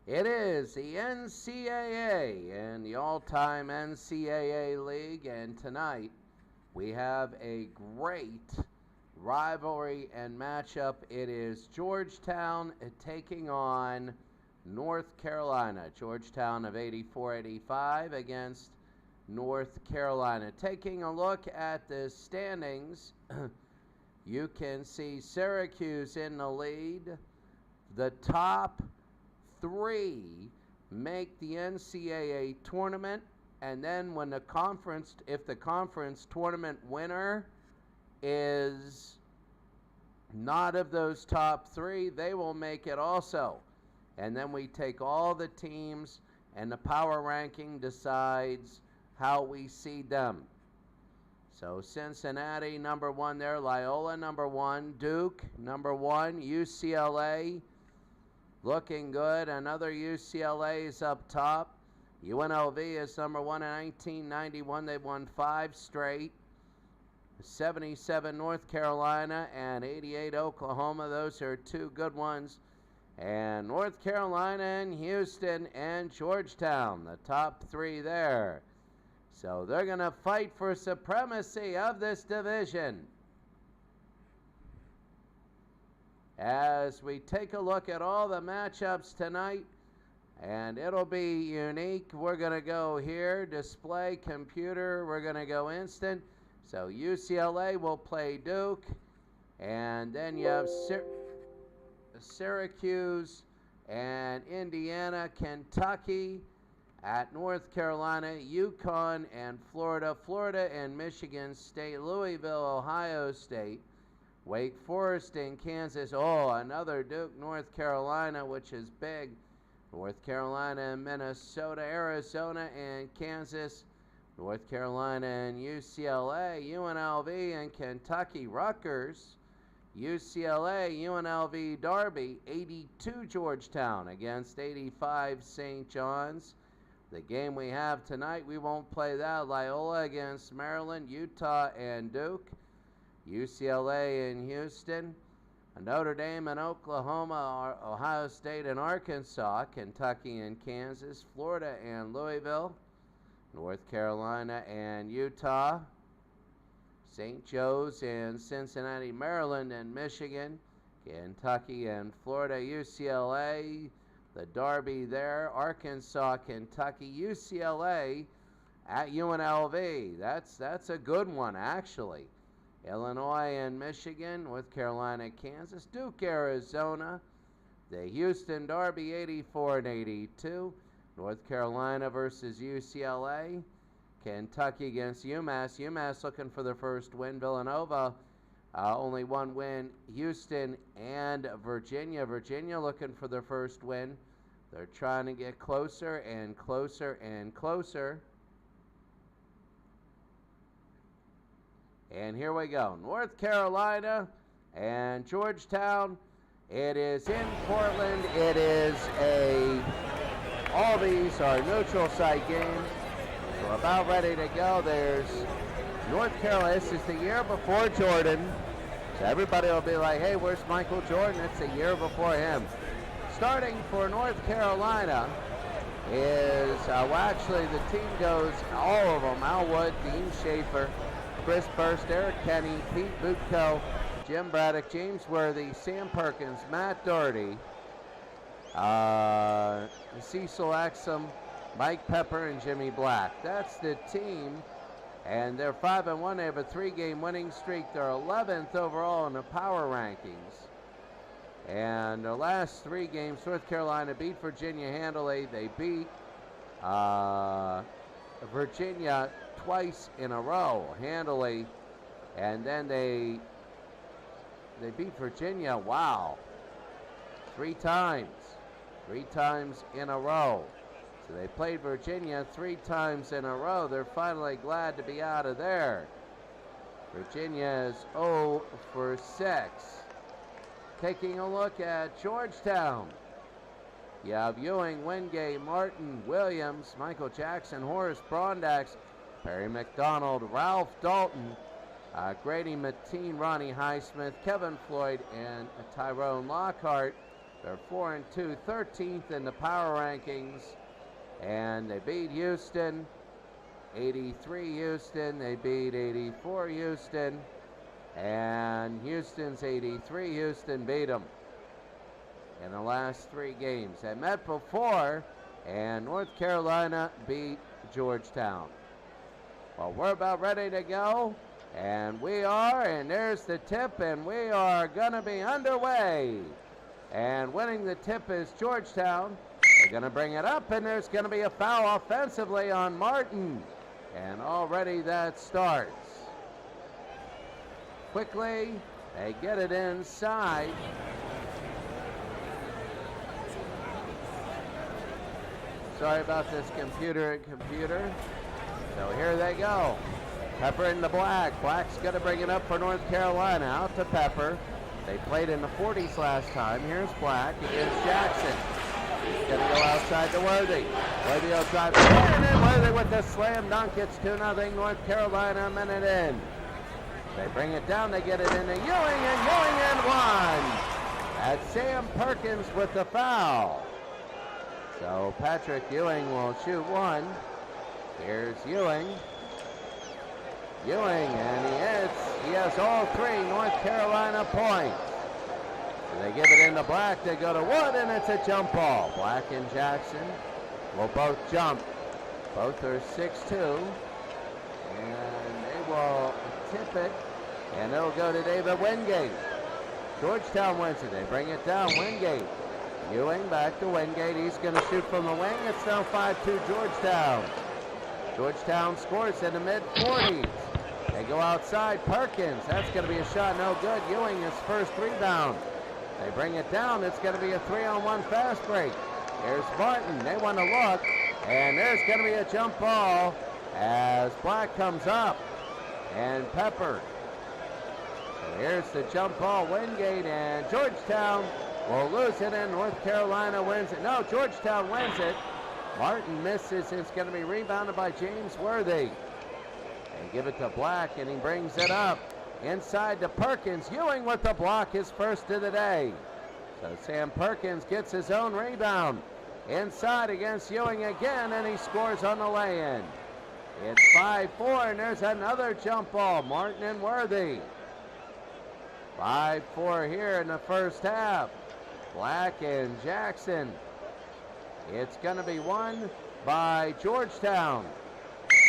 It is the NCAA and the all-time NCAA league, and tonight we have a great rivalry and matchup. It is Georgetown taking on North Carolina. Georgetown of 84-85 against North Carolina. Taking a look at the standings, you can see Syracuse in the lead. The top three make the NCAA tournament, and then when if the conference tournament winner is not of those top three, they will make it also. And then we take all the teams, and the power ranking decides how we seed them. So Cincinnati number one there, Loyola number one, Duke number one, UCLA looking good. Another UCLA is up top. UNLV is number one in 1991. They've won 5 straight. 77 North Carolina and 88 Oklahoma. Those are 2 good ones. And North Carolina and Houston and Georgetown, the top 3 there. So they're going to fight for supremacy of this division. As we take a look at all the matchups tonight, and it'll be unique. We're going to go here, display, computer, we're going to go instant. So UCLA will play Duke, and then you have Syracuse and Indiana, Kentucky at North Carolina, UConn and Florida, Florida and Michigan State, Louisville, Ohio State, Wake Forest and Kansas. Oh, another Duke, North Carolina, which is big. North Carolina and Minnesota, Arizona and Kansas. North Carolina and UCLA, UNLV and Kentucky, Rutgers. UCLA, UNLV, Derby, 82 Georgetown against 85 St. John's. The game we have tonight, we won't play that. Loyola against Maryland, Utah and Duke. UCLA in Houston, Notre Dame and Oklahoma, Ohio State and Arkansas, Kentucky and Kansas, Florida and Louisville, North Carolina and Utah, St. Joe's and Cincinnati, Maryland and Michigan, Kentucky and Florida, UCLA, the Derby there, Arkansas, Kentucky, UCLA at UNLV. That's a good one, actually. Illinois and Michigan, North Carolina, Kansas, Duke, Arizona, the Houston Derby, 84-82, North Carolina versus UCLA, Kentucky against UMass, UMass looking for their first win, Villanova, only one win, Houston and Virginia, Virginia looking for their first win. They're trying to get closer and closer and closer. And here we go. North Carolina and Georgetown. It is in Portland. It is all these are neutral site games. We're about ready to go. There's North Carolina. This is the year before Jordan. So everybody will be like, hey, where's Michael Jordan? It's a year before him. Starting for North Carolina is, actually the team goes, all of them, Al Wood, Dean Schaefer, Chris Burst, Eric Kenny, Pete Butko, Jim Braddock, James Worthy, Sam Perkins, Matt Doherty, Cecil Axum, Mike Pepper, and Jimmy Black. That's the team, and they're 5-1. They have a 3-game winning streak. They're 11th overall in the power rankings. And their last 3 games, North Carolina beat Virginia handily. They beat Virginia twice in a row handily, and then they beat Virginia, wow, 3 times in a row. So they played Virginia 3 times in a row. They're finally glad to be out of there. Virginia is 0 for 6. Taking a look at Georgetown, you have Ewing, Wingate, Martin, Williams, Michael Jackson, Horace Brondax, Perry McDonald, Ralph Dalton, Grady Mateen, Ronnie Highsmith, Kevin Floyd, and Tyrone Lockhart. They're 4-2, 13th in the power rankings, and they beat Houston, 83 Houston. They beat 84 Houston, and Houston's 83. Houston beat them in the last 3 games. They met before, and North Carolina beat Georgetown. Well, we're about ready to go, and we are, and there's the tip, and we are going to be underway. And winning the tip is Georgetown. They're going to bring it up, and there's going to be a foul offensively on Martin. And already that starts. Quickly, they get it inside. Sorry about this computer. So here they go. Pepper in the black. Black's going to bring it up for North Carolina. Out to Pepper. They played in the 40s last time. Here's Black against Jackson. He's going to go outside to Worthy. Worthy will drive in, and Worthy with the slam dunk. It's 2-0 North Carolina, a minute in. They bring it down. They get it into Ewing, and Ewing and one. That's Sam Perkins with the foul. So Patrick Ewing will shoot one. Here's Ewing. Ewing, and he hits. He has all 3 North Carolina points. So they give it into Black. They go to Wood, and it's a jump ball. Black and Jackson will both jump. Both are 6'2", and they will tip it, and it'll go to David Wingate. Georgetown wins it. They bring it down. Wingate. Ewing back to Wingate. He's going to shoot from the wing. It's now 5-2 Georgetown. Georgetown scores in the mid-40s. They go outside. Perkins. That's going to be a shot. No good. Ewing, his first rebound. They bring it down. It's going to be a 3-on-1 fast break. Here's Martin. They want to look. And there's going to be a jump ball as Black comes up. And Pepper. So here's the jump ball. Wingate, and Georgetown will lose it, and North Carolina wins it. No, Georgetown wins it. Martin misses. It's going to be rebounded by James Worthy. They give it to Black, and he brings it up. Inside to Perkins. Ewing with the block, his first of the day. So Sam Perkins gets his own rebound. Inside against Ewing again, and he scores on the lay-in. It's 5-4, and there's another jump ball. Martin and Worthy. 5-4 here in the first half. Black and Jackson. It's going to be won by Georgetown.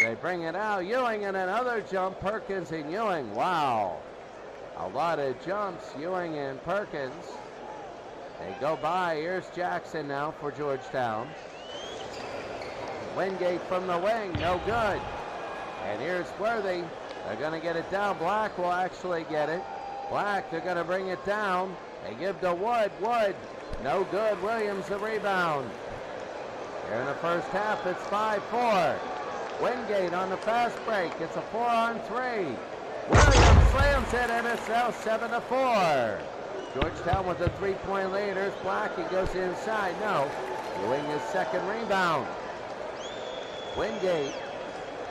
They bring it out. Ewing, and another jump. Perkins and Ewing. Wow. A lot of jumps. Ewing and Perkins. They go by. Here's Jackson now for Georgetown. Wingate from the wing. No good. And here's Worthy. They're going to get it down. Black will actually get it. Black, they're going to bring it down. They give to Wood. Wood, no good. Williams the rebound. Here in the first half, it's 5-4. Wingate on the fast break. It's a 4-on-3. Williams slams it, and it's now 7-4. Georgetown with a 3-point lead. There's Black. He goes inside. No. Ewing his second rebound. Wingate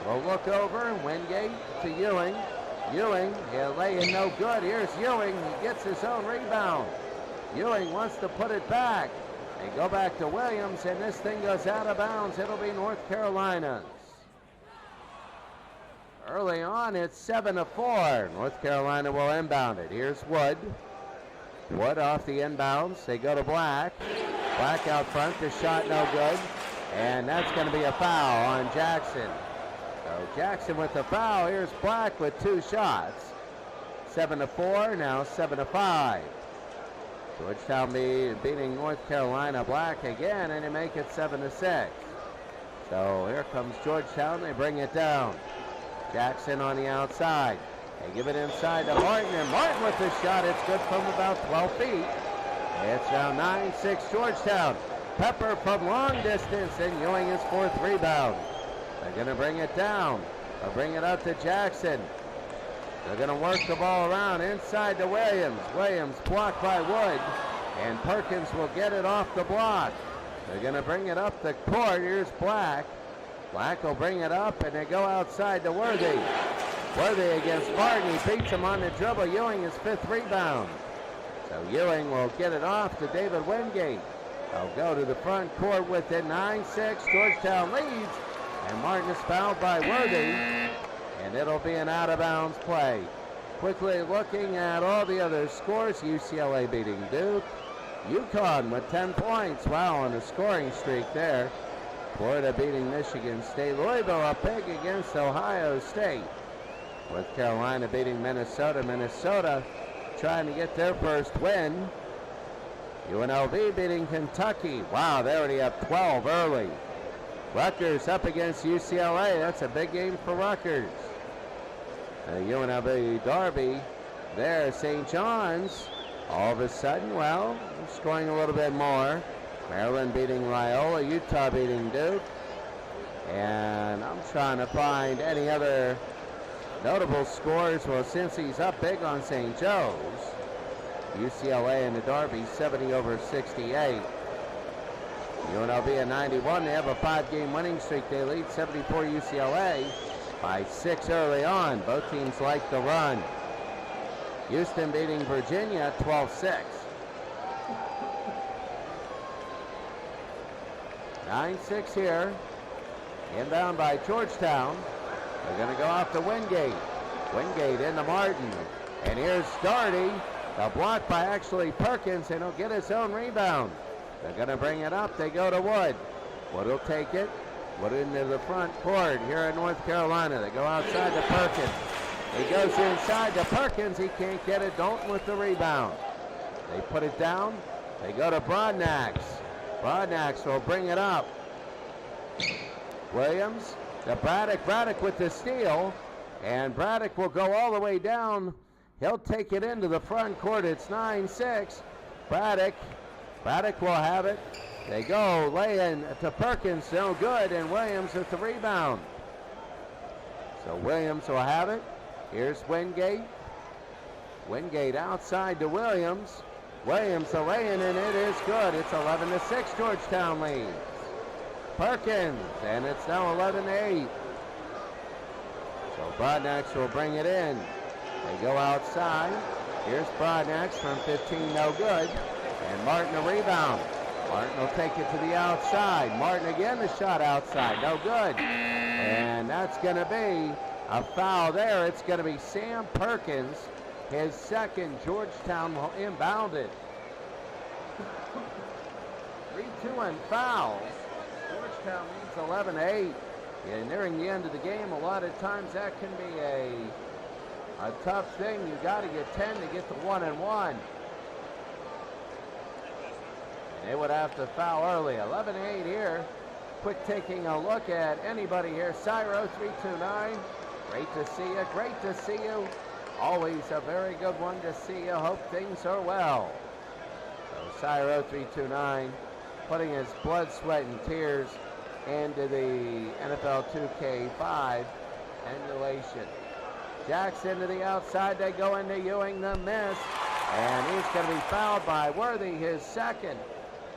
will look over, and Wingate to Ewing. Ewing, he'll lay in no good. Here's Ewing. He gets his own rebound. Ewing wants to put it back. They go back to Williams, and this thing goes out of bounds. It'll be North Carolina's. Early on, it's 7-4. North Carolina will inbound it. Here's Wood. Wood off the inbounds. They go to Black. Black out front. The shot no good. And that's going to be a foul on Jackson. So Jackson with the foul. Here's Black with 2 shots. 7-4, now 7-5. Georgetown beating North Carolina. Black again, and they make it 7-6. So here comes Georgetown. They bring it down. Jackson on the outside. They give it inside to Martin, and Martin with the shot. It's good from about 12 feet. It's now 9-6 Georgetown. Pepper from long distance, and Ewing his 4th rebound. They're going to bring it down. They'll bring it up to Jackson. They're going to work the ball around inside to Williams. Williams blocked by Wood, and Perkins will get it off the block. They're going to bring it up the court. Here's Black. Black will bring it up, and they go outside to Worthy. Worthy against Martin. He beats him on the dribble. Ewing his 5th rebound. So Ewing will get it off to David Wingate. They'll go to the front court with it. 9-6. Georgetown leads. And Martin is fouled by Worthy. And it'll be an out-of-bounds play. Quickly looking at all the other scores. UCLA beating Duke. UConn with 10 points. Wow, on a scoring streak there. Florida beating Michigan State. Louisville up big against Ohio State. North Carolina beating Minnesota. Minnesota trying to get their first win. UNLV beating Kentucky. Wow, they already have 12 early. Rutgers up against UCLA. That's a big game for Rutgers. UNLV Derby there. St. John's all of a sudden, well, scoring a little bit more. Maryland beating Loyola. Utah beating Duke. And I'm trying to find any other notable scores. Well, since he's up big on St. Joe's, UCLA in the Derby 70-68. UNLV at 91. They have a 5-game winning streak. They lead 74 UCLA by 6 early on. Both teams like the run. Houston beating Virginia 12-6. 9-6 here. Inbound by Georgetown. They're going to go off to Wingate. Wingate into Martin. And here's Doherty. A block by actually Perkins, and he'll get his own rebound. They're going to bring it up. They go to Wood. Wood will take it. Wood into the front court here in North Carolina. They go outside to Perkins. He goes inside to Perkins. He can't get it. Dalton with the rebound. They put it down. They go to Broadnax. Broadnax will bring it up. Williams to Braddock. Braddock with the steal. And Braddock will go all the way down. He'll take it into the front court. It's 9-6. Braddock will have it. They go lay-in to Perkins. No good. And Williams with the rebound. So Williams will have it. Here's Wingate. Wingate outside to Williams. Williams a lay-in, and it is good. It's 11-6. Georgetown leads. Perkins, and it's now 11-8. So Broadnax will bring it in. They go outside. Here's Broadnax from 15, no good. And Martin a rebound. Martin will take it to the outside. Martin again, the shot outside, no good. And that's going to be a foul there. It's going to be Sam Perkins, his second. Georgetown will inbound it. 3-2 and fouls. Georgetown leads 11-8. Yeah, nearing the end of the game, a lot of times that can be a tough thing. You got to get 10 to get the 1-1. They would have to foul early. 11-8 here. Quick taking a look at anybody here. Cyro 329. Great to see you. Great to see you. Always a very good one to see you. Hope things are well. So Cyro 329 putting his blood, sweat, and tears into the NFL 2K5 emulation. Jackson to the outside. They go into Ewing, the miss. And he's going to be fouled by Worthy, his second.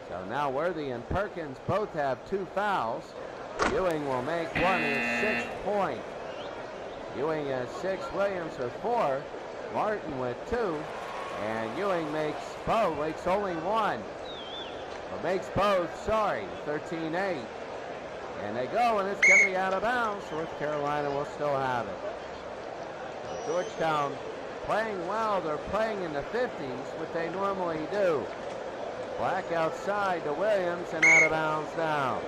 So now Worthy and Perkins both have 2 fouls. Ewing will make one, his 6th point. Ewing has 6, Williams with 4, Martin with 2, and Ewing makes only 1. Well, makes both, 13-8. And they go, and it's going to be out of bounds. North Carolina will still have it. So Georgetown playing well. They're playing in the 50s, what they normally do. Black outside to Williams, and out of bounds now.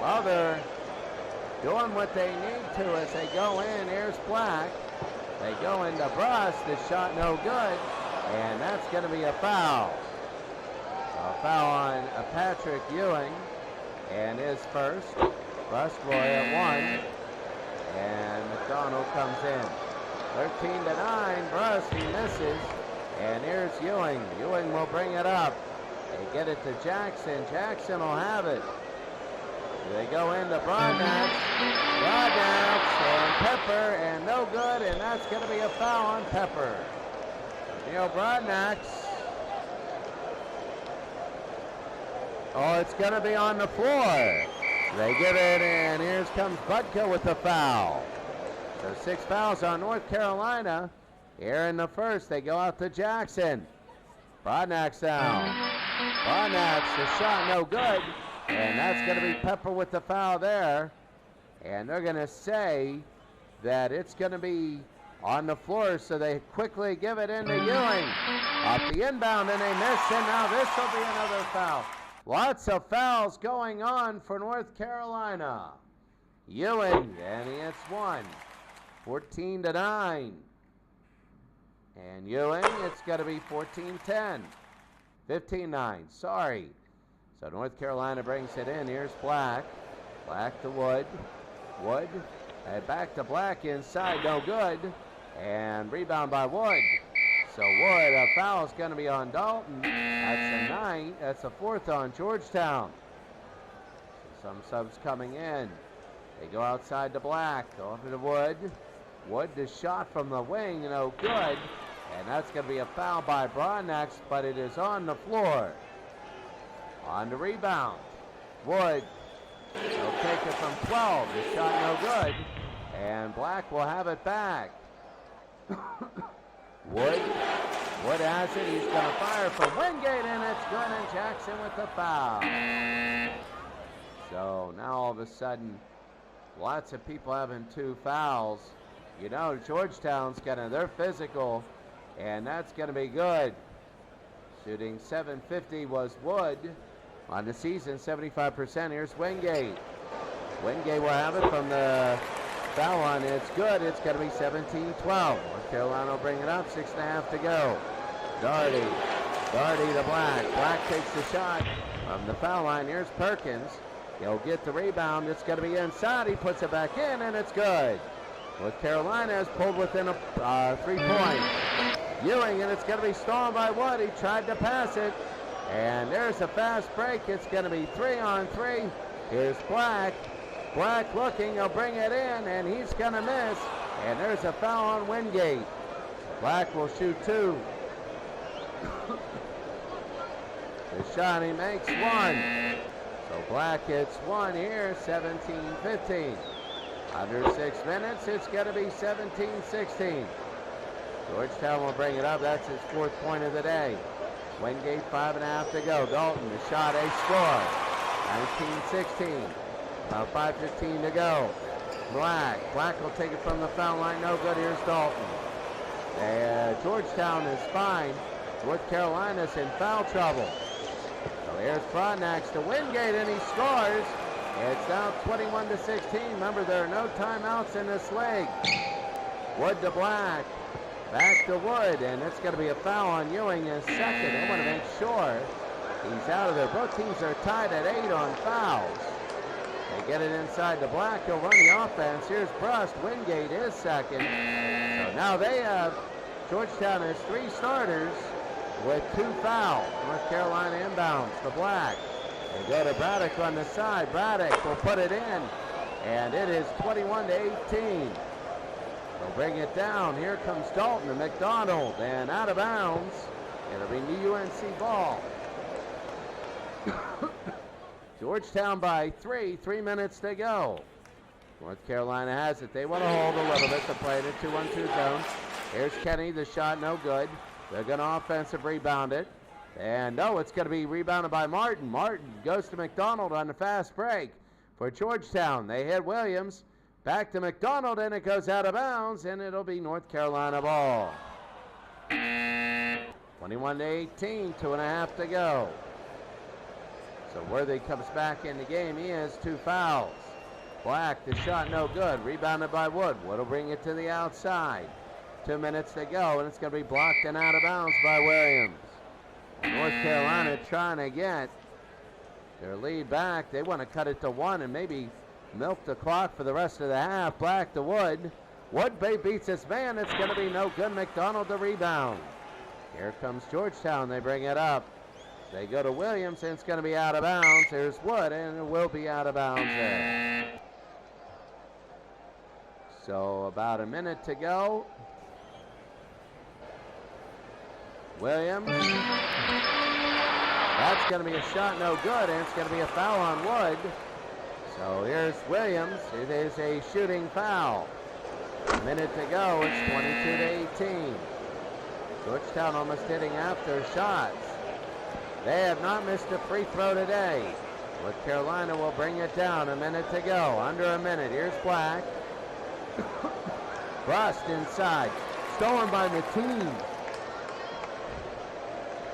Well, they're doing what they need to as they go in. Here's Black. They go into Bruss. The shot no good, and that's going to be a foul. A foul on Patrick Ewing, and his first. Bustroy at 1, and McDonald comes in. 13-9. Bruss, he misses. And here's Ewing. Ewing will bring it up. They get it to Jackson. Jackson will have it. They go into Broadnax. Broadnax and Pepper, and no good, and that's going to be a foul on Pepper. Neil Broadnax. Oh, it's going to be on the floor. They give it, and here comes Budka with the foul. So 6 fouls on North Carolina. Here in the first, they go out to Jackson. Broadnack's down. Broadnack's the shot, no good. And that's going to be Pepper with the foul there. And they're going to say that it's going to be on the floor, so they quickly give it into Ewing. Off the inbound, and they miss, and now this will be another foul. Lots of fouls going on for North Carolina. Ewing, and he hits one. 14-9. And Ewing, it's going to be 14-10. 15-9, sorry. So North Carolina brings it in. Here's Black. Black to Wood. Wood, and back to Black inside, no good. And rebound by Wood. So Wood, a foul is going to be on Dalton. That's a 9. That's a 4th on Georgetown. So some subs coming in. They go outside to Black. Over to Wood. Wood, the shot from the wing, no good. And that's going to be a foul by Broadnax, but it is on the floor. On the rebound. Wood. He'll take it from 12. The shot no good. And Black will have it back. Wood has it. He's going to fire from Wingate, and it's good. And Jackson with the foul. So now all of a sudden, lots of people having 2 fouls. You know, Georgetown's they're physical, and that's going to be good. Shooting .750 was Wood. On the season, 75%. Here's Wingate. Wingate will have it from the foul line. It's good. It's going to be 17-12. North Carolina will bring it up. 6.5 to go. Doherty to Black. Black takes the shot from the foul line. Here's Perkins. He'll get the rebound. It's going to be inside. He puts it back in, and it's good. North Carolina has pulled within a 3-point. Ewing, and it's going to be stolen by Wood. He tried to pass it. And there's a fast break. It's going to be 3-on-3. Here's Black. Black looking. He'll bring it in, and he's going to miss. And there's a foul on Wingate. Black will shoot 2. The shot, he makes 1. So Black hits 1 here, 17-15. Under 6 minutes, it's going to be 17-16. Georgetown will bring it up. That's his 4th point of the day. Wingate, 5.5 to go. Dalton, the shot, a score. 19-16. About 5:15 to go. Black will take it from the foul line. No good. Here's Dalton. Georgetown is fine. North Carolina's in foul trouble. So here's Broadnax to Wingate, and he scores. It's now 21-16. Remember, there are no timeouts in this leg. Wood to Black. Back to Wood, and it's going to be a foul on Ewing in second. They want to make sure he's out of there. Both teams are tied at 8 on fouls. They get it inside to Black. He'll run the offense. Here's Brust. Wingate is second. So now they have, Georgetown has 3 starters with 2 fouls. North Carolina inbounds to Black. They go to Braddock on the side. Braddock will put it in, and it is 21-18. They'll bring it down. Here comes Dalton to McDonald, and out of bounds. It'll be New UNC ball. Georgetown by 3 minutes to go. North Carolina has it. They want to hold a little bit to play in a 2-1-2 zone. Here's Kenny, the shot no good. They're going to offensive rebound it. And no, it's going to be rebounded by Martin. Martin goes to McDonald on the fast break for Georgetown. They hit Williams. Back to McDonald, and it goes out of bounds, and it'll be North Carolina ball. 21-18, 2.5 to go. So Worthy comes back in the game. He has 2 fouls. Black, the shot no good. Rebounded by Wood. Wood will bring it to the outside. 2 minutes to go, and it's going to be blocked and out of bounds by Williams. North Carolina trying to get their lead back. They want to cut it to 1 and maybe milk the clock for the rest of the half. Black to Wood. Wood beats his man. It's going to be no good. McDonald the rebound. Here comes Georgetown. They bring it up. They go to Williams, and it's going to be out of bounds. There's Wood, and it will be out of bounds there. So about a minute to go. Williams. That's going to be a shot no good, and it's going to be a foul on Wood. So here's Williams. It is a shooting foul. A minute to go. It's 22-18. Georgetown almost hitting after shots. They have not missed a free throw today. North Carolina will bring it down. A minute to go. Under a minute. Here's Black. Rust inside. Stolen by Mateen.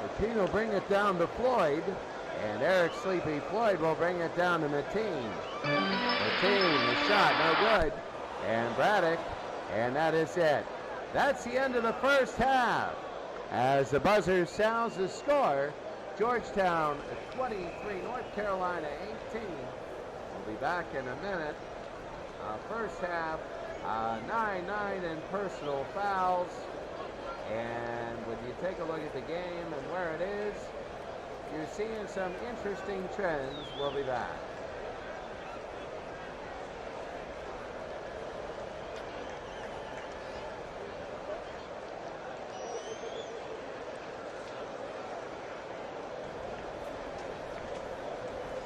Mateen will bring it down to Floyd. And Eric Sleepy Floyd will bring it down to Mateen. Mateen, the shot, no good. And Braddock, and that is it. That's the end of the first half. As the buzzer sounds the score, Georgetown 23, North Carolina 18. We'll be back in a minute. First half, 9-9 in personal fouls. And when you take a look at the game and where it is, you're seeing some interesting trends. We'll be back.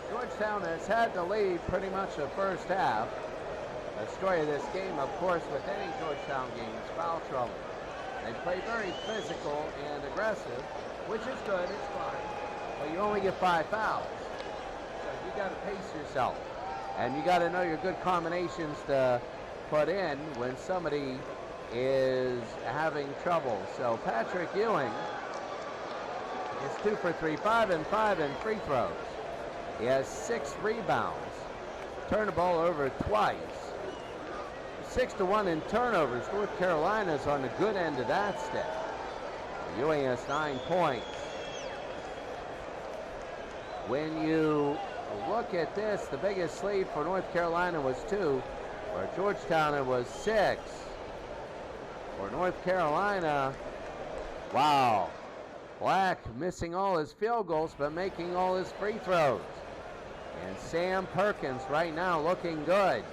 Georgetown has had the lead pretty much the first half. The story of this game, of course, with any Georgetown game is foul trouble. They play very physical and aggressive, which is good, it's fine, but you only get 5 fouls. So you got to pace yourself, and you got to know your good combinations to put in when somebody is having trouble. So Patrick Ewing is 2 for 3, 5 and 5 in free throws. He has 6 rebounds, turned the ball over twice. 6-1 in turnovers. North Carolina's on the good end of that stick. Ewing has 9 points. When you look at this, the biggest lead for North Carolina was 2. For Georgetown, it was 6. For North Carolina, wow. Black missing all his field goals, but making all his free throws. And Sam Perkins right now looking good.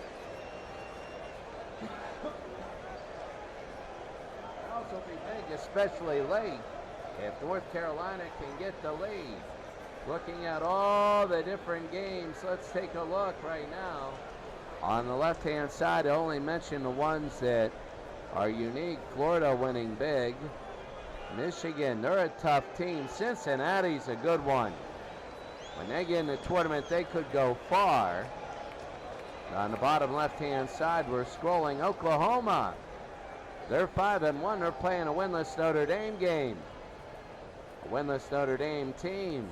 Also be big, especially late, if North Carolina can get the lead. Looking at all the different games, let's take a look right now. On the left-hand side, I only mention the ones that are unique. Florida winning big. Michigan, they're a tough team. Cincinnati's a good one. When they get in the tournament, they could go far. On the bottom left-hand side, we're scrolling. Oklahoma, they're 5-1. They're playing a winless Notre Dame game. A winless Notre Dame team.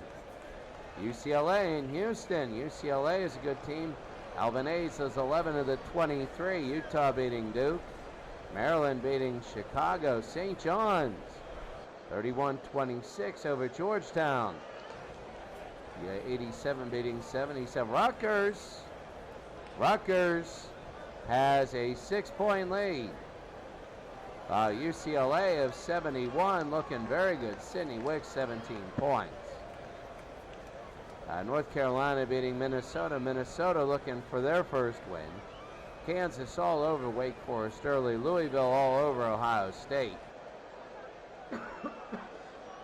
UCLA in Houston. UCLA is a good team. Alvin Hayes is 11 of the 23. Utah beating Duke. Maryland beating Chicago. St. John's 31-26 over Georgetown. 87 beating 77. Rutgers has a 6-point lead. UCLA of 71 looking very good. Sidney Wicks 17 points. North Carolina beating Minnesota. Minnesota looking for their first win. Kansas all over Wake Forest early. Louisville all over Ohio State.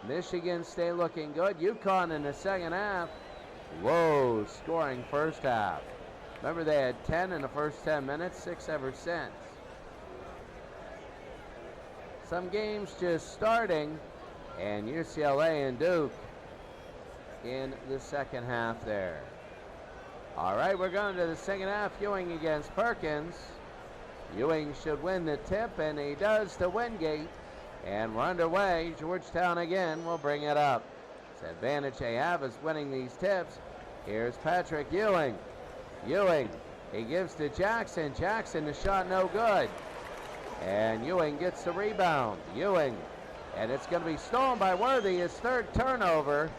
Michigan State looking good. UConn in the second half. Whoa, scoring first half. Remember they had 10 in the first 10 minutes, 6 ever since. Some games just starting, and UCLA and Duke in the second half there. All right, we're going to the second half. Ewing against Perkins. Ewing should win the tip, and he does to Wingate. And we're underway. Georgetown again will bring it up. This advantage they have is winning these tips. Here's Patrick Ewing. Ewing, he gives to Jackson. Jackson, the shot no good. And Ewing gets the rebound. Ewing, and it's going to be stolen by Worthy. His third turnover.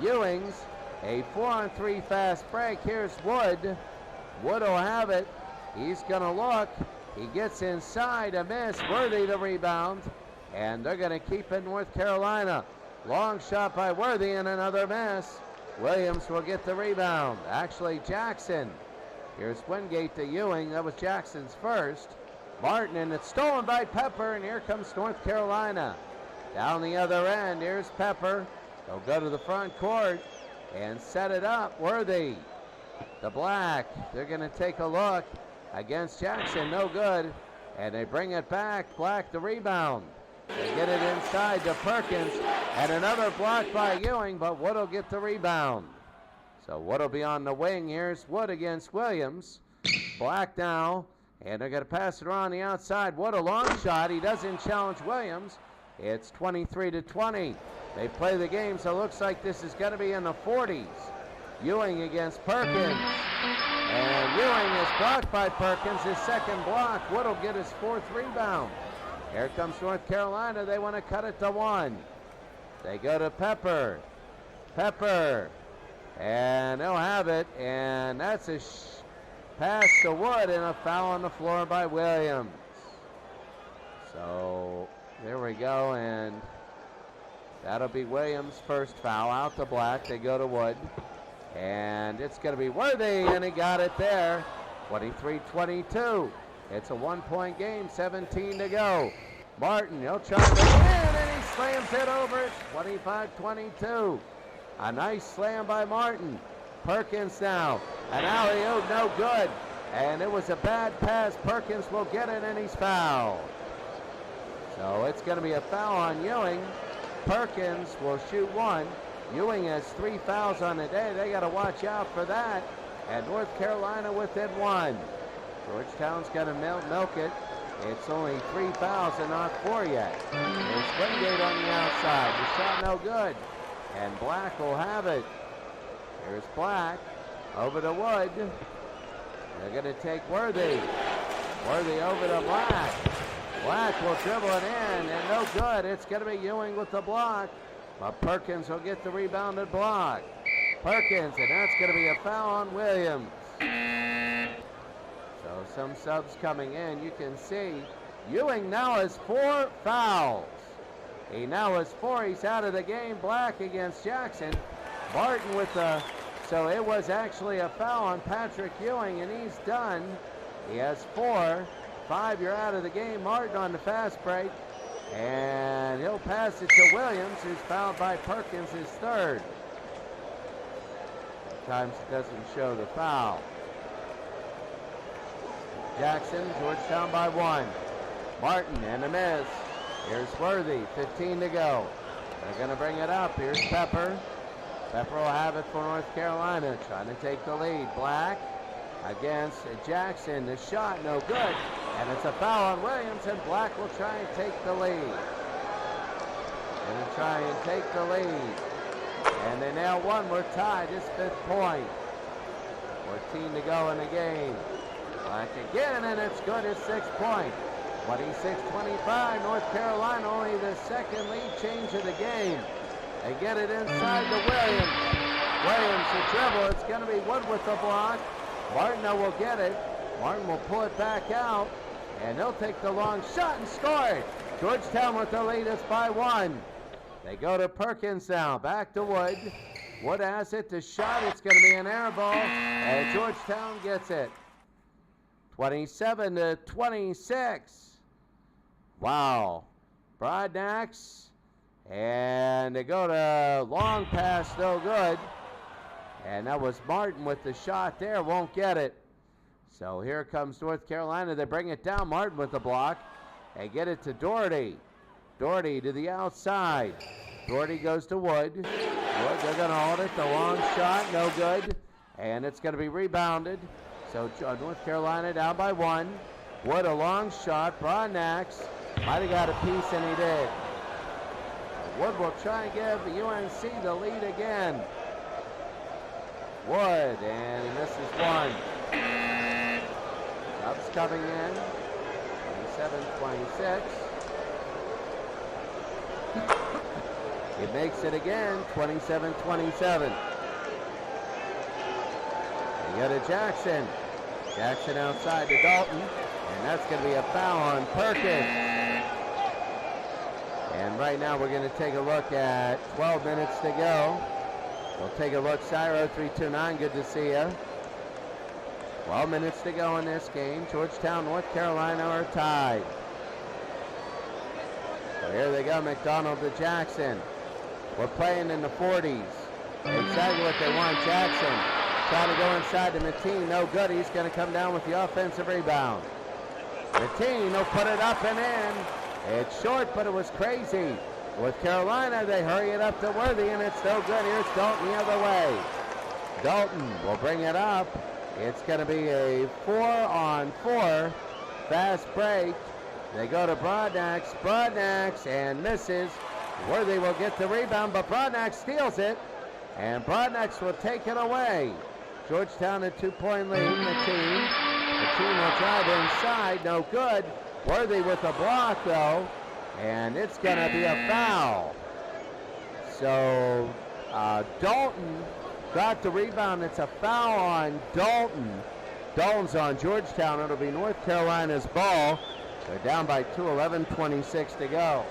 Ewing's a 4-on-3 fast break. Here's Wood. Wood will have it. He's going to look. He gets inside, a miss. Worthy the rebound. And they're going to keep it North Carolina. Long shot by Worthy and another miss. Williams will get the rebound. Actually, Jackson. Here's Wingate to Ewing. That was Jackson's first. Martin, and it's stolen by Pepper, and here comes North Carolina. Down the other end, here's Pepper. They'll go to the front court and set it up. Worthy. The Black. They're going to take a look against Jackson. No good. and they bring it back. Black the rebound. They get it inside to Perkins, and another block by Ewing, but Wood will get the rebound. So Wood will be on the wing. Here's Wood against Williams. Black now, and they're going to pass it around the outside. Wood a long shot. He doesn't challenge Williams. It's 23-20. They play the game, so it looks like this is going to be in the 40s. Ewing against Perkins. And Ewing is blocked by Perkins, his second block. Wood will get his fourth rebound. Here comes North Carolina. They want to cut it to 1. They go to Pepper. Pepper. And they'll have it. And that's a pass to Wood and a foul on the floor by Williams. So there we go. And that'll be Williams' first foul. Out to Black. They go to Wood. And it's going to be Worthy. And he got it there. 23-22. It's a 1-point game, 17 to go. Martin, he'll try to win, and he slams it over. 25-22. A nice slam by Martin. Perkins now. An alley-oop, no good. And it was a bad pass. Perkins will get it, and he's fouled. So it's going to be a foul on Ewing. Perkins will shoot 1. Ewing has 3 fouls on the day. They got to watch out for that. And North Carolina within 1. Georgetown's going to milk it. It's only 3 fouls and not 4 yet. There's Wingate on the outside. The shot no good. And Black will have it. Here's Black. Over to Wood. They're going to take Worthy. Worthy over to Black. Black will dribble it in, and no good. It's going to be Ewing with the block. But Perkins will get the rebounded block. Perkins, and that's going to be a foul on Williams. So some subs coming in. You can see Ewing now has 4 fouls. He now has 4. He's out of the game. Black against Jackson. Martin with the... So it was actually a foul on Patrick Ewing, and he's done. He has 4. 5, you're out of the game. Martin on the fast break. And he'll pass it to Williams, who's fouled by Perkins, his 3rd. Sometimes it doesn't show the foul. Jackson, Georgetown by 1. Martin and a miss. Here's Worthy, 15 to go. They're going to bring it up. Here's Pepper. Pepper will have it for North Carolina, trying to take the lead. Black against Jackson. The shot, no good. And it's a foul on Williams, and Black will try and take the lead. Going to try and take the lead. And they now won. We're tied. This 5th point. 14 to go in the game. Black again, and it's good. It's 6 points. 26-25. North Carolina only the 2nd lead change of the game. They get it inside to Williams. Williams the dribble. It's going to be Wood with the block. Martin will get it. Martin will pull it back out, and they'll take the long shot and score it. Georgetown with the lead. It's by 1. They go to Perkins now. Back to Wood. Wood has it. The shot. It's going to be an air ball, and Georgetown gets it. 27-26. Wow. Broadnax. And they go to long pass, no good. And that was Martin with the shot there. Won't get it. So here comes North Carolina. They bring it down. Martin with the block. They get it to Doherty. Doherty to the outside. Doherty goes to Wood. Wood, they're going to hold it. The long shot, no good. And it's going to be rebounded. So North Carolina down by 1. Wood a long shot. Broadnax might have got a piece, and he did. Wood will try and give UNC the lead again. Wood, and he misses 1. Subs coming in. 27-26. It makes it again, 27-27. They go to Jackson. Jackson outside to Dalton, and that's going to be a foul on Perkins. And right now we're going to take a look at 12 minutes to go. We'll take a look. Cyro 329, good to see you. 12 minutes to go in this game. Georgetown, North Carolina are tied. So here they go, McDonald to Jackson. We're playing in the 40s. Exactly what they want. Jackson trying to go inside to Mateen. No good. He's going to come down with the offensive rebound. The team will put it up and in. It's short, but it was crazy. With Carolina, they hurry it up to Worthy, and it's no good. Here's Dalton the other way. Dalton will bring it up. It's going to be a 4-on-4 fast break. They go to Broadnax. Broadnax and misses. Worthy will get the rebound, but Broadnax steals it, and Broadnax will take it away. Georgetown a 2-point lead. The team will drive inside. No good. Worthy with a block, though, and it's going to be a foul. So Dalton got the rebound. It's a foul on Dalton. Dalton's on Georgetown. It'll be North Carolina's ball. They're down by 2, 11:26 to go.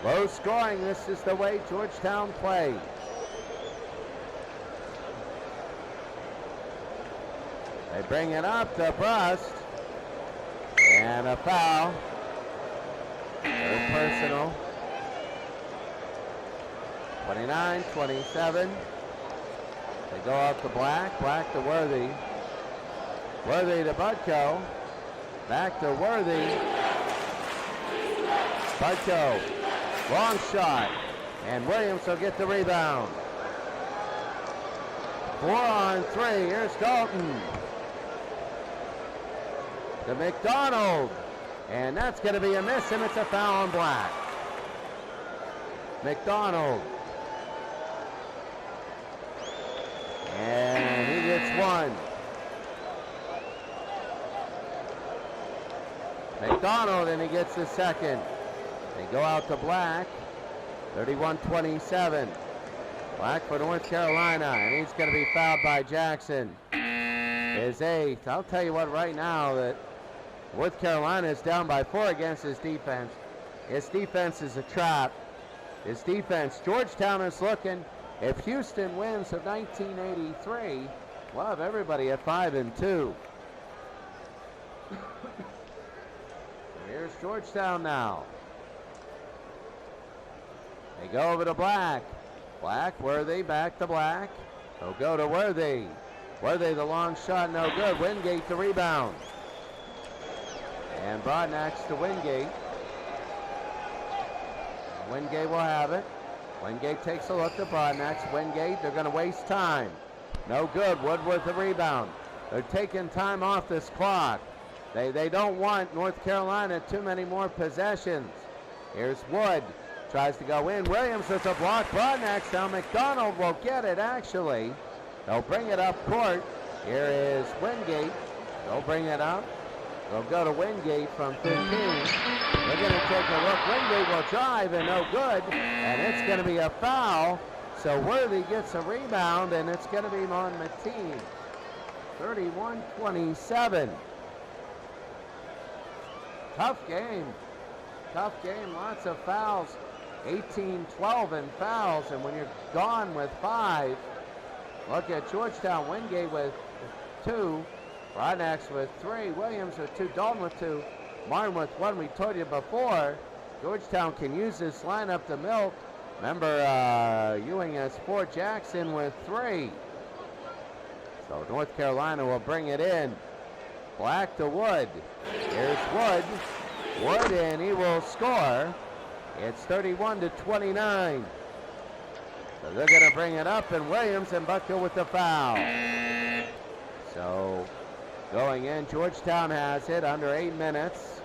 Low scoring. This is the way Georgetown plays. They bring it up to Brust. And a foul. Third personal. 29-27. They go out to Black. Black to Worthy. Worthy to Budko. Back to Worthy. Budko. Long shot. And Williams will get the rebound. 4-on-3. Here's Dalton. To McDonald. And that's going to be a miss, and it's a foul on Black. McDonald. And he gets one. McDonald, and he gets the second. They go out to Black. 31-27. Black for North Carolina, and he's going to be fouled by Jackson. His eighth. I'll tell you what right now, that North Carolina is down by 4 against his defense. His defense is a trap. His defense. Georgetown is looking. If Houston wins of 1983, we'll have everybody at 5-2. Here's Georgetown now. They go over to Black. Black, Worthy, back to Black. They'll go to Worthy. Worthy, the long shot, no good. Wingate the rebound. And Broadnax to Wingate. Wingate will have it. Wingate takes a look to Broadnax. Wingate, they're going to waste time. No good. Woodward the rebound. They're taking time off this clock. They don't want North Carolina too many more possessions. Here's Wood. Tries to go in. Williams with a block. Broadnax now. McDonald will get it, actually. They'll bring it up court. Here is Wingate. They'll bring it up. They'll go to Wingate from 15. They're going to take a look. Wingate will drive, and no good. And it's going to be a foul. So Worthy gets a rebound, and it's going to be on Mateen. 31-27. Tough game. Tough game. Lots of fouls. 18-12 in fouls. And when you're gone with 5, look at Georgetown. Wingate with 2. Broadnax with 3. Williams with 2. Dalton with 2. Martin with 1. We told you before, Georgetown can use this lineup to milk. Remember, Ewing has 4. Jackson with 3. So North Carolina will bring it in. Black to Wood. Here's Wood. Wood, and he will score. It's 31-29. So they're going to bring it up, and Williams and Buckle with the foul. So going in, Georgetown has it under 8 minutes.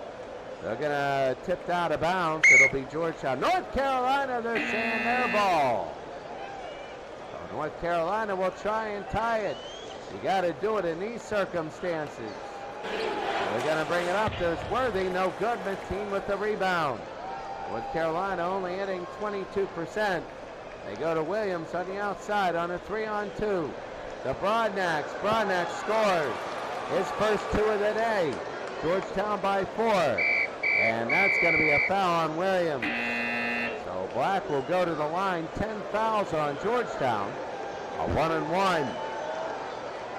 They're going to tip out of bounds. It'll be Georgetown. North Carolina, they're saying their ball. So North Carolina will try and tie it. You got to do it in these circumstances. They're going to bring it up. There's Worthy. No good. Mateen with the rebound. North Carolina only hitting 22%. They go to Williams on the outside on a 3-on-2. To Broadnax. Broadnax scores his first 2 of the day. Georgetown by 4. And that's going to be a foul on Williams. So Black will go to the line. 10 fouls on Georgetown. A 1-and-1.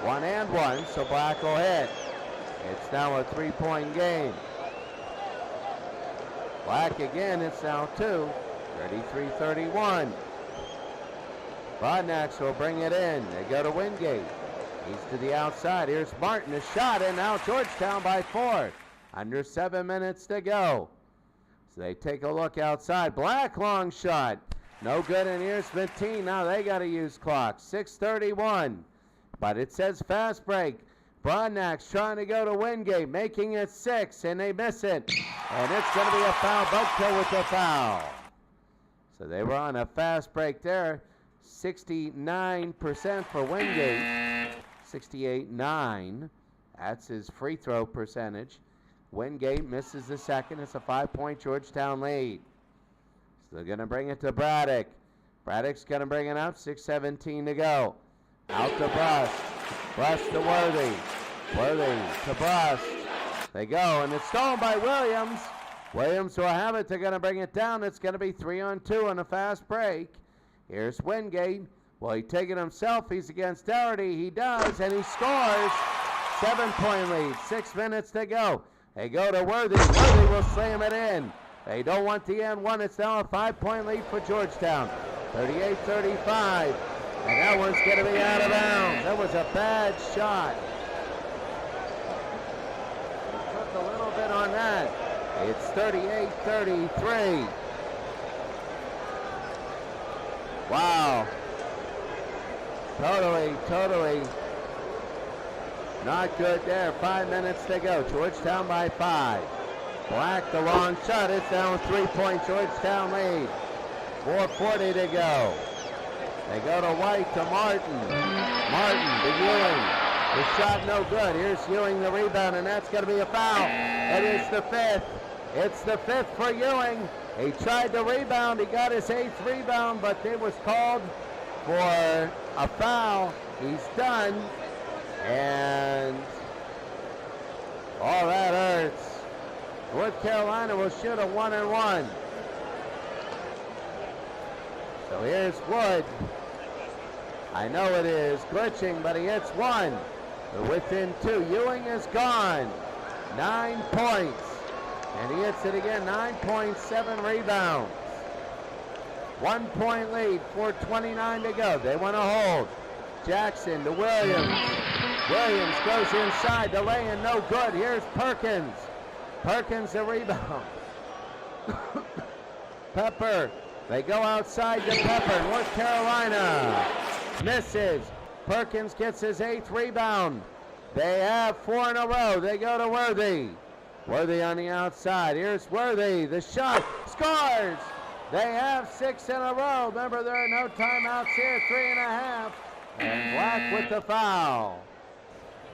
1-and-1. So Black will hit. It's now a 3-point game. Black again, it's now 2. 33-31. Broadnax will bring it in. They go to Wingate. He's to the outside. Here's Martin, a shot, and now Georgetown by 4. Under 7 minutes to go. So they take a look outside. Black long shot. No good, and here's Mateen. Now they got to use clock. 6:31. But it says fast break. Broadnax trying to go to Wingate, making it 6, and they miss it. And it's going to be a foul. Buckkill with the foul. So they were on a fast break there. 69% for Wingate. 68-9. That's his free throw percentage. Wingate misses the second. It's a 5-point Georgetown lead. So they're going to bring it to Braddock. Braddock's going to bring it up. 6:17 to go. Out to Brust. Brust to Worthy. Worthy to Brust. They go, and it's stolen by Williams. Williams will have it. They're going to bring it down. It's going to be 3-on-2 on a fast break. Here's Wingate. Will he take it himself? He's against Doherty. He does, and he scores. 7-point lead. 6 minutes to go. They go to Worthy. Worthy will slam it in. They don't want the end one. It's now a 5-point lead for Georgetown. 38-35. And that one's going to be out of bounds. That was a bad shot. Took a little bit on that. It's 38-33. Wow. Totally not good there. 5 minutes to go. Georgetown by 5. Black, the long shot. It's down 3-point Georgetown lead. 4:40 to go. They go to White to Martin. Martin to Ewing. The shot no good. Here's Ewing, the rebound, and that's going to be a foul. It is the 5th. It's the 5th for Ewing. He tried to rebound. He got his 8th rebound, but it was called for a foul. He's done. And oh, that hurts. North Carolina will shoot a 1-and-1. So here's Wood. I know it is glitching, but he hits one. They're within 2. Ewing is gone. 9 points. And he hits it again. 9.7 rebounds. 1-point lead. 4:29 to go. They want to hold. Jackson to Williams. Williams goes inside. The lay-in no good. Here's Perkins. Perkins the rebound. Pepper. They go outside to Pepper. North Carolina misses. Perkins gets his 8th rebound. They have 4 in a row. They go to Worthy. Worthy on the outside. Here's Worthy. The shot. Scores. They have 6 in a row. Remember, there are no timeouts here. 3.5. And Black with the foul.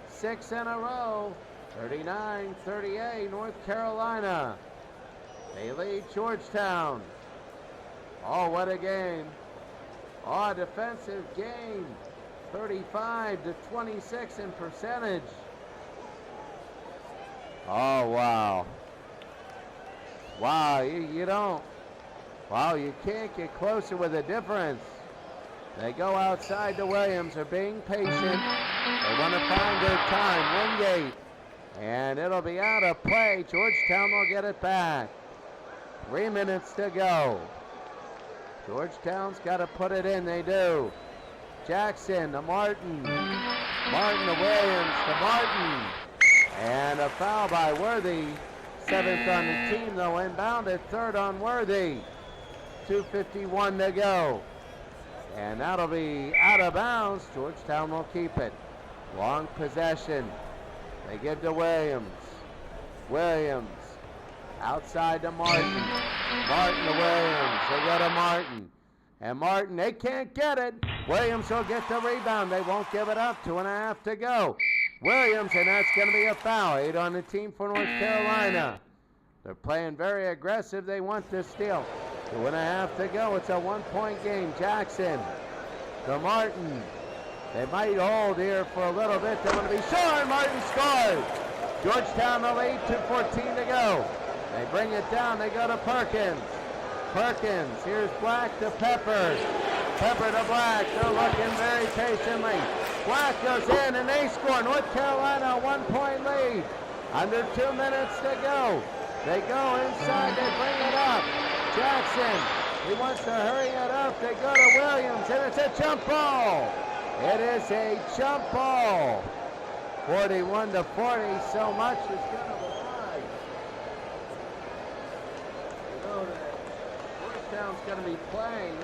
6 in a row. 39-38. North Carolina. They lead Georgetown. Oh, what a game. Oh, defensive game. 35-26 in percentage. Oh, wow. Wow, you don't. Wow, you can't get closer with a difference. They go outside to Williams. They're being patient. They want to find their time. Wingate. And it'll be out of play. Georgetown will get it back. 3 minutes to go. Georgetown's got to put it in. They do. Jackson to Martin. Martin to Williams to Martin. And a foul by Worthy. 7th on the team, though. Inbounded. 3rd on Worthy. 2:51 to go. And that'll be out of bounds. Georgetown will keep it. Long possession. They give to Williams. Williams. Outside to Martin. Martin to Williams. They go to Martin. And Martin, they can't get it. Williams will get the rebound. They won't give it up. 2.5 to go. Williams, and that's going to be a foul. 8 on the team for North Carolina. They're playing very aggressive. They want to steal. 2.5 to go. It's a 1-point game. Jackson to Martin. They might hold here for a little bit. They want to be sure. Martin scores. Georgetown the lead. 2:14 to go. They bring it down. They go to Perkins. Perkins. Here's Black to Pepper. Pepper to Black. They're looking very patiently. Black goes in and they score. North Carolina a 1-point lead. Under 2 minutes to go. They go inside. They bring it up. Jackson. He wants to hurry it up. They go to Williams and it's a jump ball. It is a jump ball. 41 to 40, so much is going to rise. You know that Georgetown's going to be playing.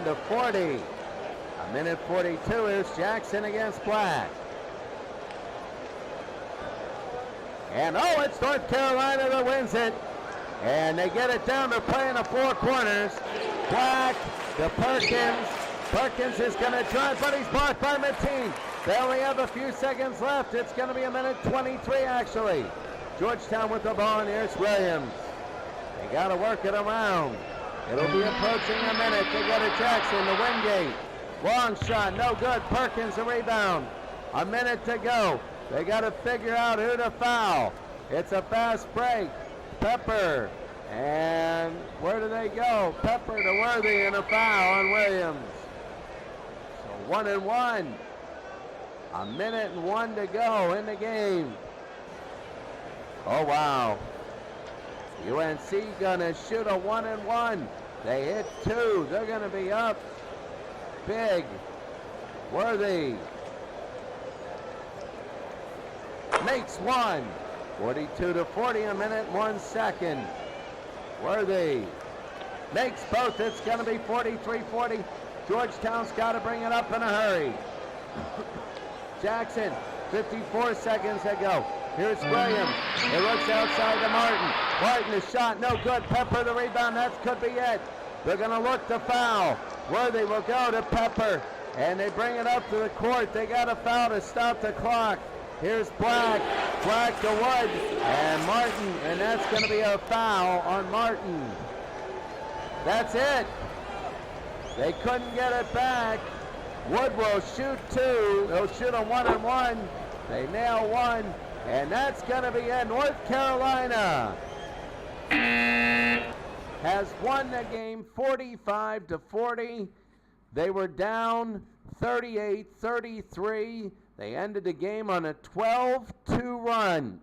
To 40. A minute 42 is Jackson against Black. And oh, it's North Carolina that wins it. And they get it down to play in the four corners. Black to Perkins. Perkins is going to drive, but he's blocked by Mateen. They only have a few seconds left. It's going to be a minute 23 actually. Georgetown with the ball, and here's Williams. They got to work it around. It'll be approaching a minute. They go to Jackson to Wingate. Long shot, no good. Perkins a rebound. A minute to go. They got to figure out who to foul. It's a fast break. Pepper. And where do they go? Pepper to Worthy and a foul on Williams. So 1-1. A minute and 1 to go in the game. Oh, wow. UNC gonna shoot a 1-1. They hit 2. They're gonna be up big. Worthy makes 1. 42 to 40. A minute and 1 second. Worthy makes both. It's gonna be 43-40. Georgetown's got to bring it up in a hurry. Jackson, 54 seconds to go. Here's Williams. It looks outside to Martin. Martin is shot, no good. Pepper the rebound, that could be it. They're going to look to foul. Worthy will go to Pepper, and they bring it up to the court. They got a foul to stop the clock. Here's Black. Black to Wood, and Martin, and that's going to be a foul on Martin. That's it. They couldn't get it back. Wood will shoot 2. They'll shoot a 1-1. They nail 1. And that's going to be it. North Carolina has won the game 45 to 40. They were down 38-33. They ended the game on a 12-2 run.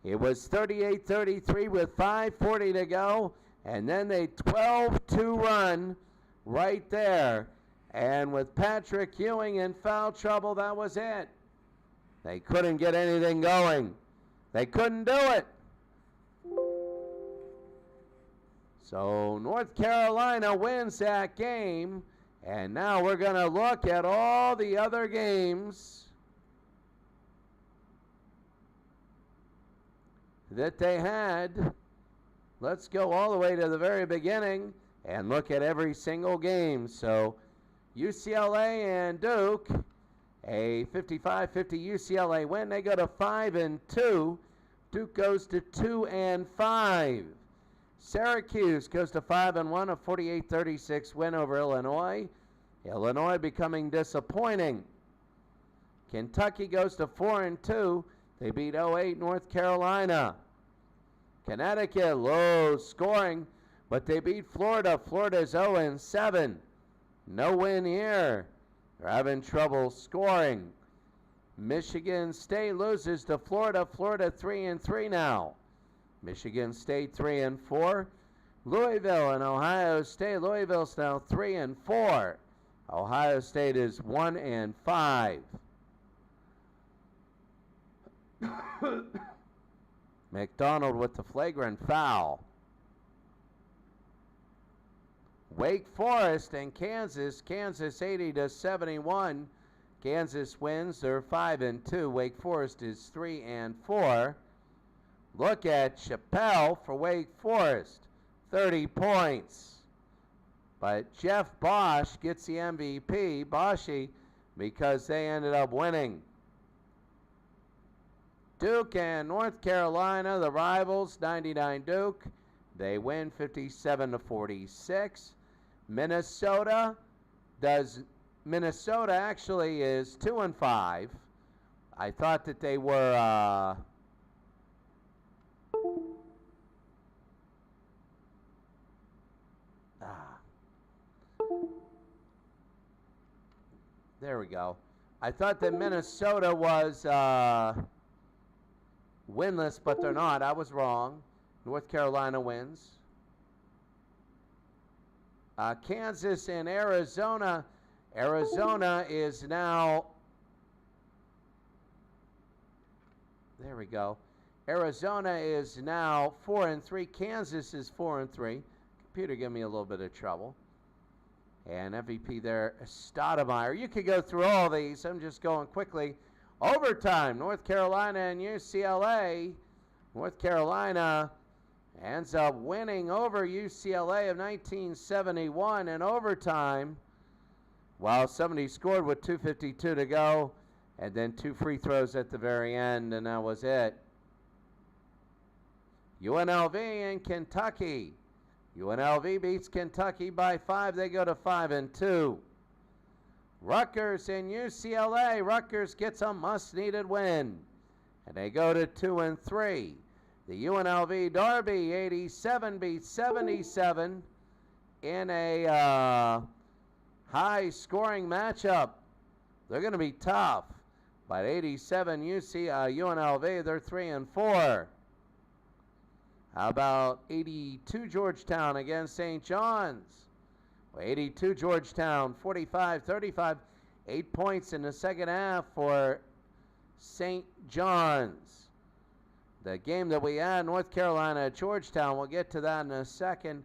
It was 38-33 with 5:40 to go. And then they 12-2 run right there. And with Patrick Ewing in foul trouble, that was it. They couldn't get anything going. They couldn't do it. So North Carolina wins that game. And now we're going to look at all the other games that they had. Let's go all the way to the very beginning and look at every single game. So UCLA and Duke, a 55-50 UCLA win. They go to 5-2. Duke goes to 2-5. Syracuse goes to 5-1, a 48-36 win over Illinois. Illinois becoming disappointing. Kentucky goes to 4-2. They beat 08 North Carolina. Connecticut, low scoring, but they beat Florida. Florida's 0-7. No win here. They're having trouble scoring. Michigan State loses to Florida. Florida 3-3 now. Michigan State 3-4. Louisville and Ohio State. Louisville's now 3-4. Ohio State is 1-5. McDonald with the flagrant foul. Wake Forest and Kansas. Kansas 80-71. Kansas wins. They're 5-2. Wake Forest is 3-4. Look at Chappelle for Wake Forest. 30 points. But Jeff Bosch gets the MVP, Boschi, because they ended up winning. Duke and North Carolina, the rivals, 99 Duke. They win 57-46. Minnesota actually is 2-5. I thought that they were there we go. I thought that Minnesota was winless, but they're not. I was wrong. North Carolina wins. Kansas and Arizona. Arizona is now, there we go. Arizona is now 4-3. Kansas is 4-3. Computer give me a little bit of trouble. And MVP there, Stoudemire. You could go through all these. I'm just going quickly. Overtime, North Carolina and UCLA. North Carolina ends up winning over UCLA of 1971 in overtime. While somebody scored with 2:52 to go, and then 2 free throws at the very end, and that was it. UNLV and Kentucky. UNLV beats Kentucky by 5. They go to 5-2. Rutgers and UCLA. Rutgers gets a must-needed win, and they go to 2-3. The UNLV Derby, 87 beats 77 in a high-scoring matchup. They're going to be tough, but 87 UNLV, they're 3-4. How about 82 Georgetown against St. John's? Well, 82 Georgetown, 45-35, 8 points in the second half for St. John's. The game that we had, North Carolina, Georgetown, we'll get to that in a second.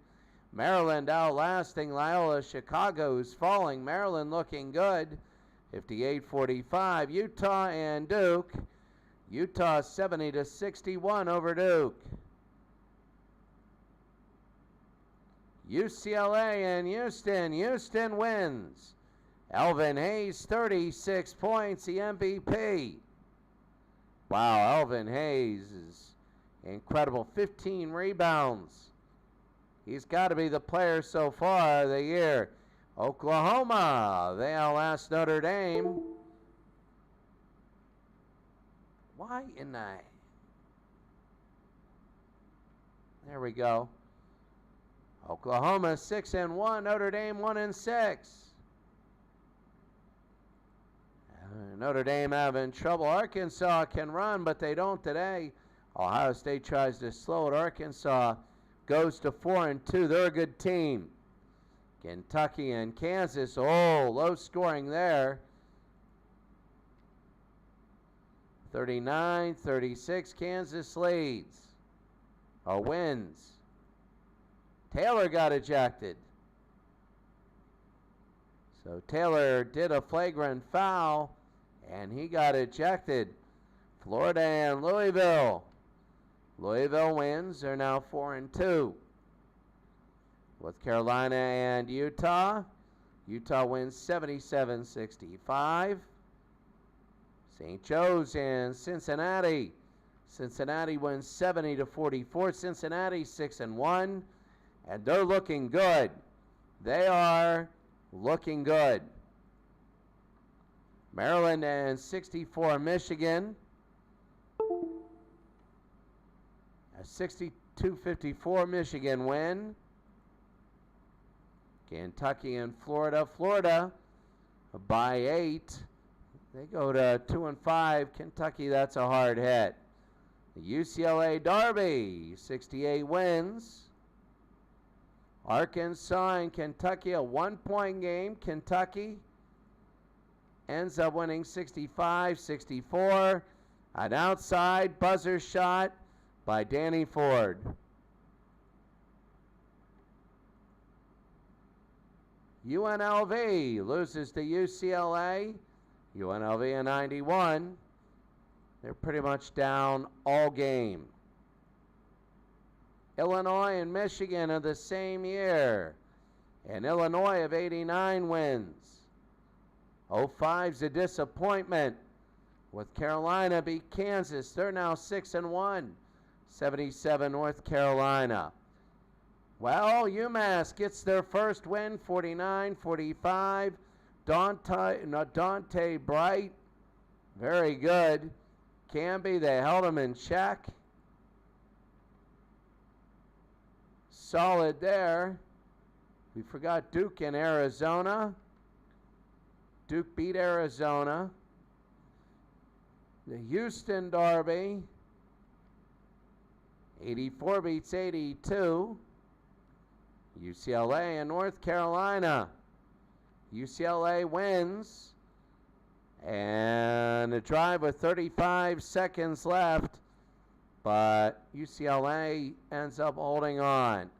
Maryland outlasting Loyola Chicago, who's falling. Maryland looking good, 58-45. Utah and Duke. Utah 70-61 over Duke. UCLA and Houston. Houston wins. Elvin Hayes, 36 points, the MVP. Wow, Elvin Hayes is incredible. 15 rebounds. He's got to be the player so far of the year. Oklahoma, they outlast Notre Dame. Why in the... There we go. Oklahoma 6-1, Notre Dame 1-6. Notre Dame having trouble. Arkansas can run, but they don't today. Ohio State tries to slow it. Arkansas goes to 4-2. They're a good team. Kentucky and Kansas, oh, low scoring there. 39-36, Kansas leads, or wins. Taylor got ejected. So Taylor did a flagrant foul, and he got ejected. Florida and Louisville. Louisville wins. They're now 4-2. North Carolina and Utah. Utah wins 77-65. St. Joe's and Cincinnati. Cincinnati wins 70-44. Cincinnati 6-1. And they're looking good. They are looking good. Maryland and 64 Michigan. A 62-54 Michigan win. Kentucky and Florida. Florida by 8. They go to 2-5. Kentucky, that's a hard hit. The UCLA Derby, 68 wins. Arkansas and Kentucky, a 1-point game. Kentucky ends up winning 65-64. An outside buzzer shot by Danny Ford. UNLV loses to UCLA. UNLV in 91. They're pretty much down all game. Illinois and Michigan are the same year. And Illinois of 89 wins. 05's a disappointment. With Carolina beat Kansas. They're now 6-1. 77 North Carolina. Well, UMass gets their first win, 49-45. Dante Bright, very good. Canby, they held him in check. Solid there. We forgot Duke in Arizona. Duke beat Arizona. The Houston Derby. 84 beats 82. UCLA and North Carolina. UCLA wins. And a drive with 35 seconds left. But UCLA ends up holding on.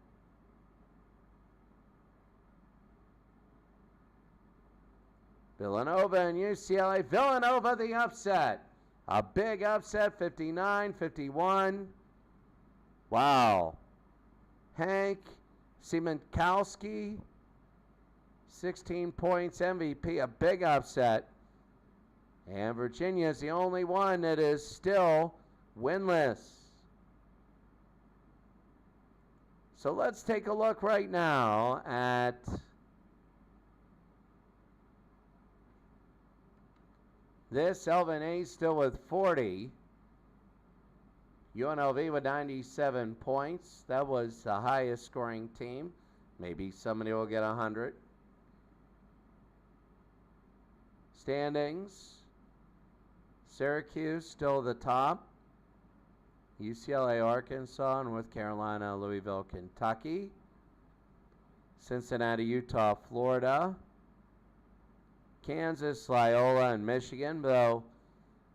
Villanova and UCLA. Villanova the upset. A big upset, 59-51. Wow. Hank Siemenkowski, 16 points, MVP, a big upset. And Virginia is the only one that is still winless. So let's take a look right now at this. Elvin Hayes still with 40. UNLV with 97 points. That was the highest scoring team. Maybe somebody will get 100. Standings. Syracuse still the top. UCLA, Arkansas, North Carolina, Louisville, Kentucky. Cincinnati, Utah, Florida. Kansas, Loyola, and Michigan, though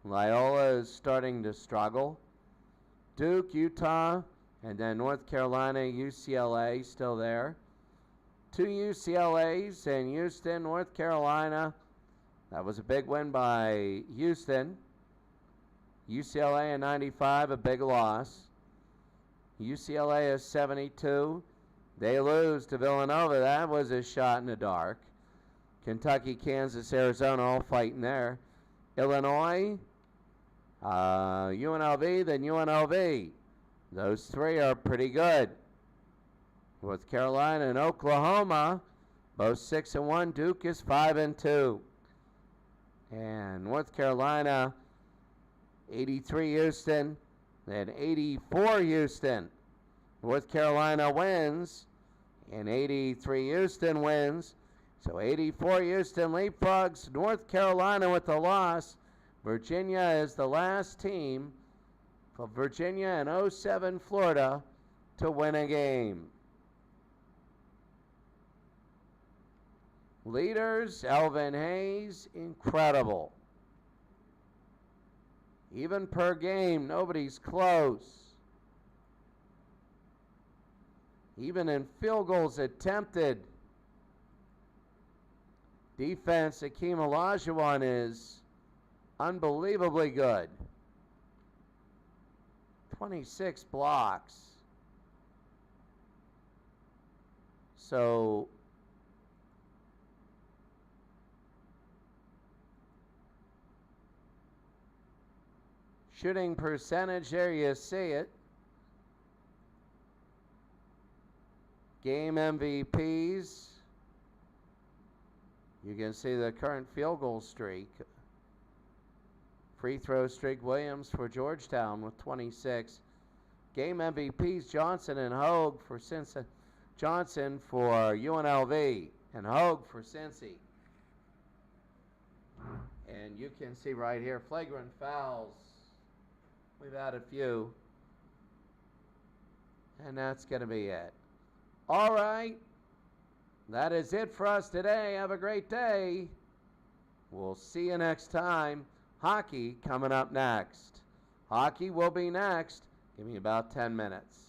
Loyola is starting to struggle. Duke, Utah, and then North Carolina, UCLA still there. 2 UCLAs in Houston, North Carolina. That was a big win by Houston. UCLA in 95, a big loss. UCLA is 72. They lose to Villanova. That was a shot in the dark. Kentucky, Kansas, Arizona all fighting there. Illinois, UNLV, then UNLV. Those three are pretty good. North Carolina and Oklahoma, both 6-1. Duke is 5-2. And North Carolina, 83 Houston, then 84 Houston. North Carolina wins, and 83 Houston wins. So 84 Houston leapfrogs North Carolina with the loss. Virginia is the last team for Virginia and 07 Florida to win a game. Leaders, Elvin Hayes, incredible. Even per game, nobody's close. Even in field goals attempted. Defense, Akeem Olajuwon is unbelievably good. 26 blocks. So shooting percentage, there you see it. Game MVPs. You can see the current field goal streak. Free throw streak, Williams for Georgetown with 26. Game MVPs, Johnson and Hogue for Cincinnati. Johnson for UNLV and Hogue for Cincy. And you can see right here, flagrant fouls. We've had a few. And that's going to be it. All right. That is it for us today. Have a great day. We'll see you next time. Hockey coming up next. Hockey will be next. Give me about 10 minutes.